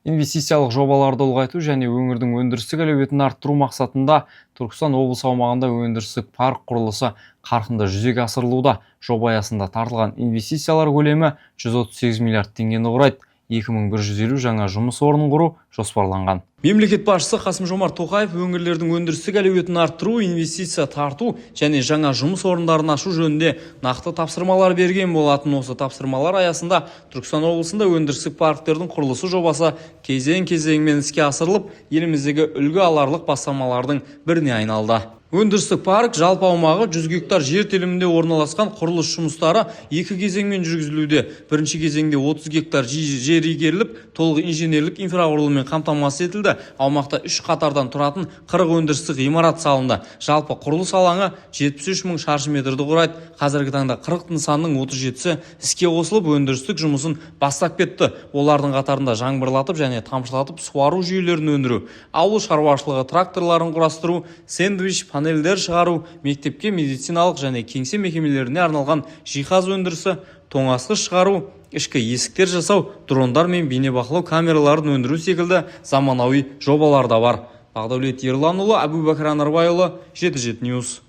Инвестициялық жобаларды ұлғайту және өңірдің өндірістік әлеуетін арттыру мақсатында Түркістан облысы аумағында өндірістік парк құрылысы қарқынды жүзеге асырылуда. Жоба аясында тартылған инвестициялар көлемі 138 миллиард теңгені құрайды. 2150 жаңа жұмыс орнын құру жоспарланған. Мемлекет басшысы Қасым-Жомарт Тоқаев өңірлердің өндірістік әлеуетін арттыру, инвестиция тарту және жаңа жұмыс орындарын ашу жөнінде нақты тапсырмалар берген болатын. Осы тапсырмалар аясында Түркістан облысында өндірістік парктердің құрылысы жобасы кезең-кезеңмен іске асырылып, еліміздегі үлгі аларлық бастамалардың біріне айналды. Өндірістік парк жалпы аумағы 100 гектар жер телімінде орналасқан. Құрылыс жұмыстары 2 кезеңмен жүргізілуде. Бірінші кезеңде 30 гектар жер игеріліп, толық инженерлік инфрақұрылыммен қамтамасыз етілді. Аумақта 3 қатардан тұратын 40 өндірістік ғимарат салынды. Жалпы құрылыс алаңы 73 мың шаршы метрді құрайды. Қазіргі таңда 40 нысанның 37-сі іске қосылып, өндірістік жұмысын бастап кетті. Олардың қатарында жаңбырлатып және тамшылатып суару жүйелерін өндіру, ауыл шаруашылығы тракторларын құрастыру, сэндвич панельдер шығару, мектепке медициналық және кеңсе мекемелеріне арналған жиһаз өндірісі, тоңазытқыш шығару, ішкі есіктер жасау, дрондар мен бейнебақылау камераларын өндіру секілді заманауи жобалар да бар. Бақдәулет Ерланұлы, Әбубәкір Анарбайұлы, 77 News.